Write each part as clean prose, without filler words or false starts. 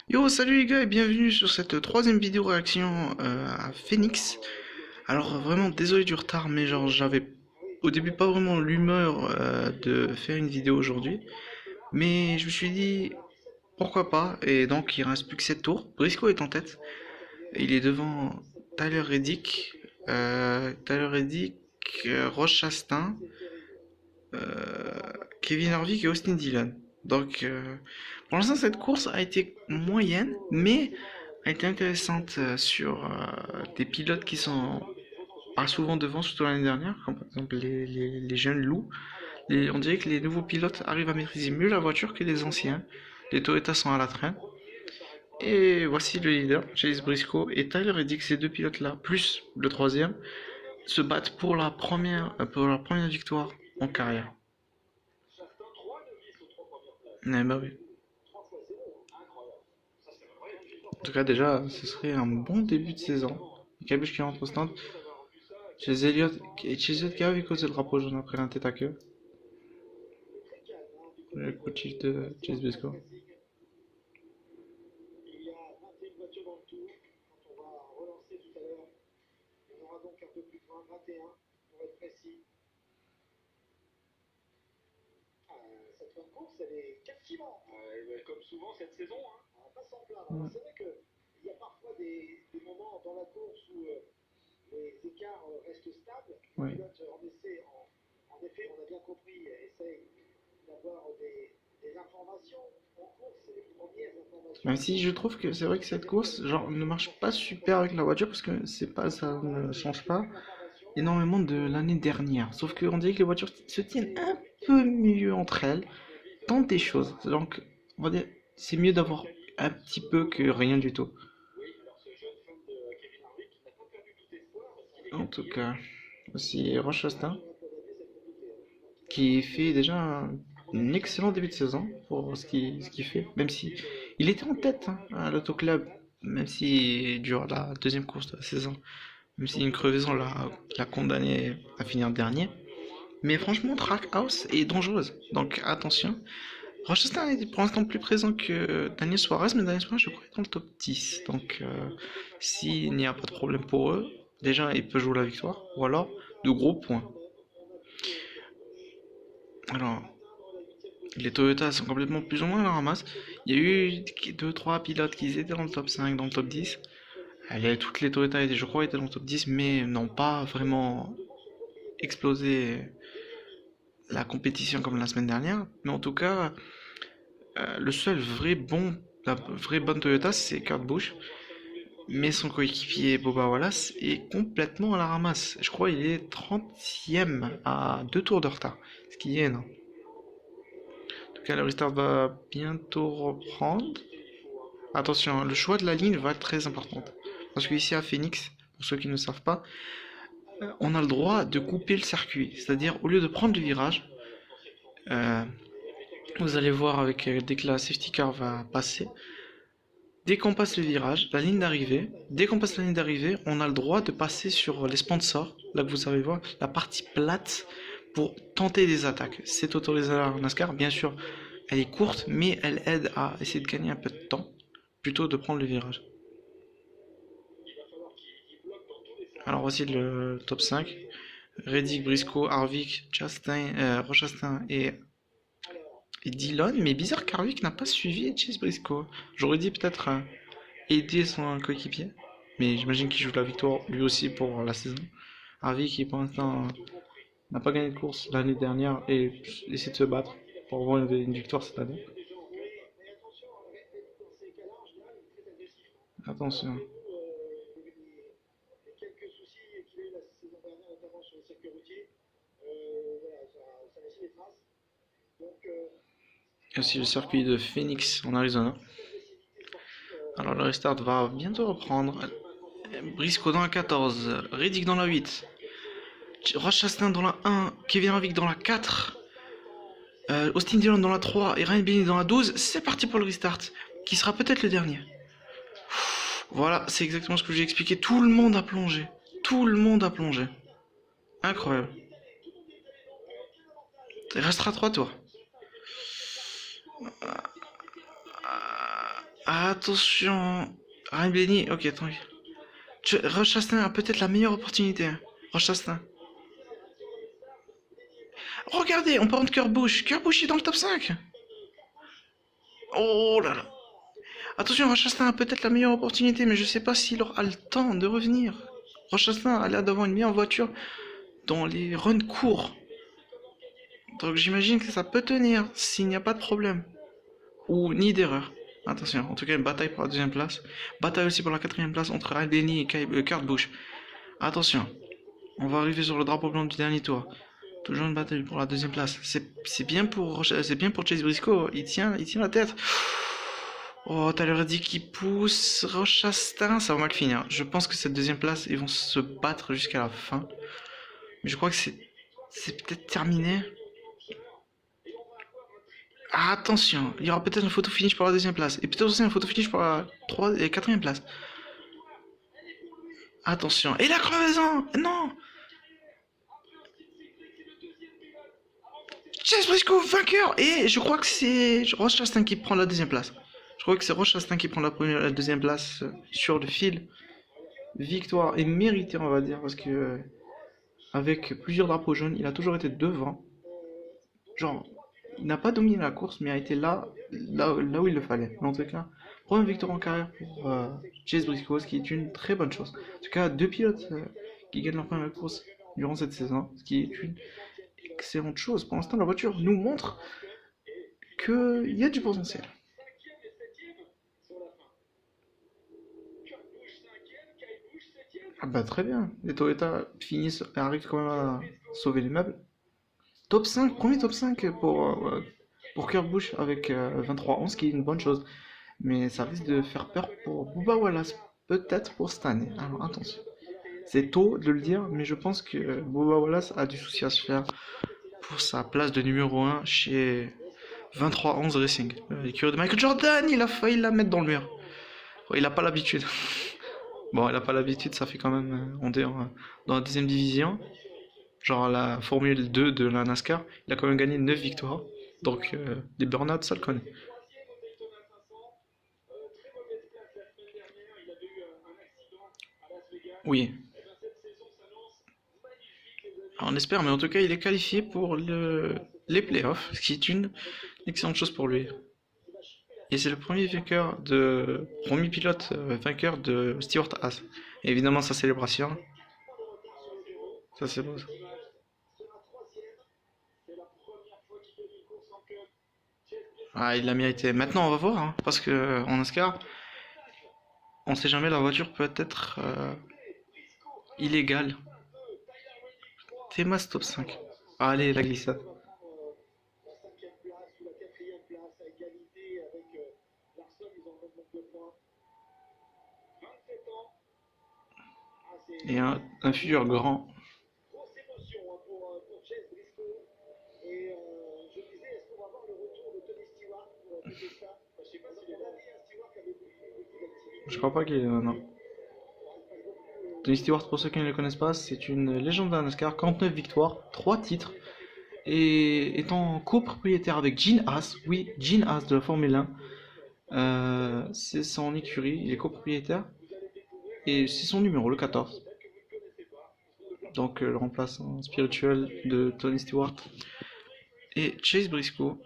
Yo, salut les gars et bienvenue sur cette troisième vidéo réaction à Phoenix. Alors vraiment désolé du retard, mais genre j'avais au début pas vraiment l'humeur de faire une vidéo aujourd'hui, mais je me suis dit pourquoi pas, et donc il reste plus que 7 tours. Briscoe est en tête, il est devant Tyler Reddick, Roche Chastain, Kevin Harvick et Austin Dillon. Donc pour l'instant cette course a été moyenne, mais elle était intéressante sur des pilotes qui sont pas souvent devant, surtout l'année dernière, comme par exemple les jeunes loups. On dirait que les nouveaux pilotes arrivent à maîtriser mieux la voiture que les anciens. Les Toyota sont à la traîne. Et voici le leader, Chase Briscoe et Tyler Reddick, ces deux pilotes-là, plus le troisième, se battent pour leur première victoire en carrière. Bah oui. En tout cas, déjà, ce serait un bon début de saison. Cabuche qui rentre au stand. Chez Elliott qui avait causé le drapeau jaune après un tête à queue. Le coach de Chase Briscoe. Mm. Oui. Même si je trouve que c'est vrai que cette course, genre, ne marche pas super avec la voiture parce que c'est pas, ça ne change pas énormément de l'année dernière. Sauf qu'on dirait que les voitures se tiennent un peu mieux entre elles, tentent des choses. Donc, on va dire, c'est mieux d'avoir un petit peu que rien du tout. En tout cas, aussi Rochastin, qui fait déjà un excellent début de saison pour ce qu'il fait, même si il était en tête hein, à l'autoclub, même si durant la deuxième course de la saison, même si une crevaison l'a condamné à finir dernier. Mais franchement, Trackhouse est dangereuse, donc attention. Rochester est pour l'instant plus présent que Daniel Suarez, mais Daniel Suarez, je crois, est dans le top 10. Donc, s'il n'y a pas de problème pour eux, déjà, ils peuvent jouer la victoire, ou alors de gros points. Alors, les Toyota sont complètement plus ou moins à la ramasse. Il y a eu deux trois pilotes qui étaient dans le top 5, dans le top 10. Toutes les Toyota, je crois, étaient dans le top 10, mais n'ont pas vraiment explosé la compétition comme la semaine dernière. Mais en tout cas, le seul la vraie bonne Toyota, c'est Kurt Busch. Mais son coéquipier Boba Wallace est complètement à la ramasse. Je crois qu'il est 30e à 2 tours de retard. Ce qui est énorme. En tout cas, le restart va bientôt reprendre. Attention, le choix de la ligne va être très important. Parce qu'ici à Phoenix, pour ceux qui ne savent pas, on a le droit de couper le circuit. C'est-à-dire, au lieu de prendre le virage, euh, vous allez voir avec dès que la safety car va passer, dès qu'on passe le virage, dès qu'on passe la ligne d'arrivée, on a le droit de passer sur les sponsors, là que vous allez voir, la partie plate pour tenter des attaques. C'est autorisé à la NASCAR, bien sûr, elle est courte, mais elle aide à essayer de gagner un peu de temps, plutôt de prendre le virage. Alors voici le top 5. Reddick, Briscoe, Harvick, Rochastin et Dillon, mais bizarre qu'Harvick n'a pas suivi Chase Briscoe. J'aurais dit peut-être aider son coéquipier. Mais j'imagine qu'il joue la victoire lui aussi pour la saison. Harvey qui pour l'instant n'a pas gagné de course l'année dernière et essaie de se battre pour avoir une victoire cette année. Attention. Et aussi le circuit de Phoenix en Arizona. Alors le restart va bientôt reprendre. Briscoe dans la 14, Reddick dans la 8, Roche Chastain dans la 1, Kevin Harvick dans la 4, Austin Dillon dans la 3 et Ryan Blaney dans la 12. C'est parti pour le restart, qui sera peut-être le dernier. Voilà, c'est exactement ce que j'ai expliqué. Tout le monde a plongé. Tout le monde a plongé. Incroyable. Il restera 3 tours. Attention. Ryan Blaney, ok, attends. Roche Chastain a peut-être la meilleure opportunité. Roche Chastain. Regardez, on parle de Kurt Busch. Kurt Busch est dans le top 5. Oh là là. Attention, Roche Chastain a peut-être la meilleure opportunité, mais je sais pas s'il aura le temps de revenir. Roche Chastain a l'air d'avoir une meilleure voiture dans les runs courts. Donc j'imagine que ça peut tenir s'il n'y a pas de problème. Ou ni d'erreur. Attention, en tout cas une bataille pour la deuxième place. Bataille aussi pour la quatrième place entre Ryan Blaney et Kurt Busch. Attention, on va arriver sur le drapeau blanc du dernier tour. Toujours une bataille pour la deuxième place. C'est bien pour Chase Briscoe. Il tient la tête. Oh, Tyler dit qu'il pousse Roche Chastain, ça va mal finir. Je pense que cette deuxième place, ils vont se battre jusqu'à la fin. Mais je crois que c'est peut-être terminé. Ah, attention, il y aura peut-être une photo finish pour la deuxième place. Et peut-être aussi une photo finish pour la quatrième place. Attention. Et la crevaison. Non. Chase Briscoe, vainqueur. Et je crois que c'est Roche Chastain qui prend la deuxième place. Je crois que c'est Roche Chastain qui prend la deuxième place sur le fil. Victoire est méritée, on va dire, parce que avec plusieurs drapeaux jaunes, il a toujours été devant. Genre, il n'a pas dominé la course, mais a été là où il le fallait. Mais en tout cas, première victoire en carrière pour Chase Briscoe, ce qui est une très bonne chose. En tout cas, deux pilotes qui gagnent leur première course durant cette saison, ce qui est une excellente chose. Pour l'instant, la voiture nous montre qu'il y a du potentiel. Ah bah très bien, les Toyota finissent, arrivent quand même à sauver les meubles. Top 5, premier top 5 pour Kurt Busch avec 23-11, qui est une bonne chose. Mais ça risque de faire peur pour Bubba Wallace, peut-être pour cette année. Alors attention. C'est tôt de le dire, mais je pense que Bubba Wallace a du souci à se faire pour sa place de numéro 1 chez 23-11 Racing. L'écurie de Michael Jordan, il a failli la mettre dans le mur. Il n'a pas l'habitude. Bon, il n'a pas l'habitude, ça fait quand même, on est dans la deuxième division. Genre la Formule 2 de la NASCAR, il a quand même gagné 9 victoires. Donc des burn-out, ça le connaît. Oui. Alors, on espère, mais en tout cas, il est qualifié pour les playoffs, ce qui est une excellente chose pour lui. Et c'est le premier pilote vainqueur de Stewart Haas. Et évidemment, sa célébration, ça c'est beau. Ah, il l'a mérité. Maintenant, on va voir, hein, parce que en NASCAR, on sait jamais, la voiture peut être illégale. Théma top 5. Ah, allez, la glissade. Et un futur grand. Je crois pas qu'il est là, non. Tony Stewart, pour ceux qui ne le connaissent pas, c'est une légende de la NASCAR, 49 victoires, 3 titres, et étant copropriétaire avec Gene Haas, oui, Gene Haas de la Formule 1, c'est son écurie, il est copropriétaire, et c'est son numéro, le 14. Donc le remplaçant spirituel de Tony Stewart. Et Chase Briscoe,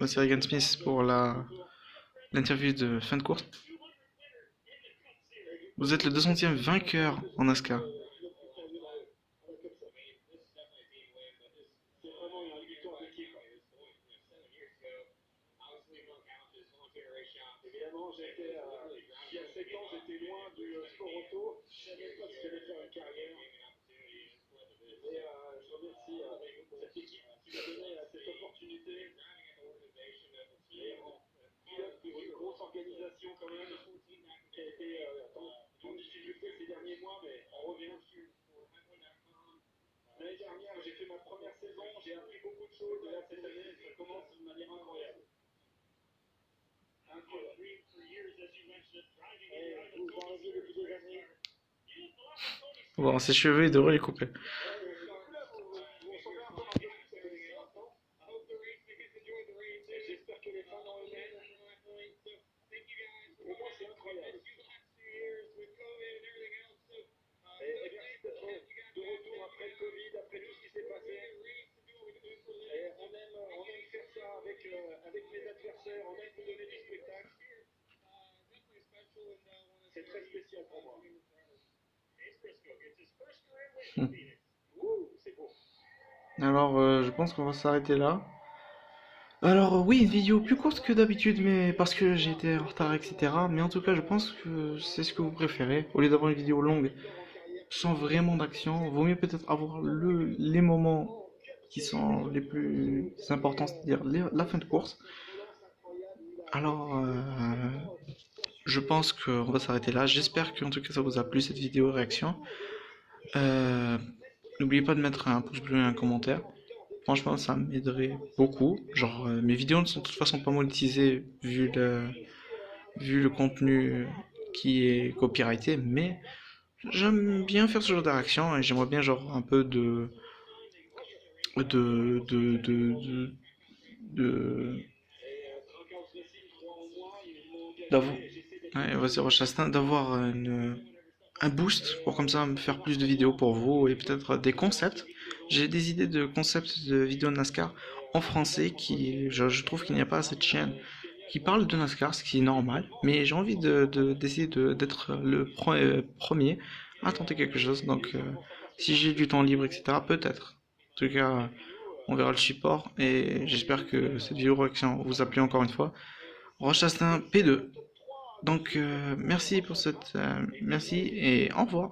c'est Regan Smith pour l'interview de fin de course. Vous êtes le 200e vainqueur en NASCAR. Bon, ses cheveux, il devrait les couper. Hmm. Alors, je pense qu'on va s'arrêter là. Alors, oui, une vidéo plus courte que d'habitude, mais parce que j'ai été en retard, etc. Mais en tout cas, je pense que c'est ce que vous préférez. Au lieu d'avoir une vidéo longue sans vraiment d'action, vaut mieux peut-être avoir les moments qui sont les plus importants, c'est-à-dire la fin de course. Alors, je pense qu'on va s'arrêter là. J'espère qu'en tout cas ça vous a plu cette vidéo réaction. Euh, N'oubliez pas de mettre un pouce bleu et un commentaire. Franchement, ça m'aiderait beaucoup. Genre, mes vidéos ne sont de toute façon pas monétisées vu le contenu qui est copyrighté, mais j'aime bien faire ce genre de réaction et j'aimerais bien genre un peu de, de, de, de, de- d'avoir, ouais, vas-y, Rochastin, d'avoir un boost pour comme ça me faire plus de vidéos pour vous et peut-être des concepts. J'ai des idées de concepts de vidéos de NASCAR en français je trouve qu'il n'y a pas assez de chaînes qui parlent de NASCAR, ce qui est normal, mais j'ai envie d'essayer d'être premier à tenter quelque chose. Donc, si j'ai du temps libre, etc., peut-être. En tout cas, on verra le support et j'espère que cette vidéo réaction vous a plu encore une fois. Rochastin P2. Donc, merci pour merci et au revoir.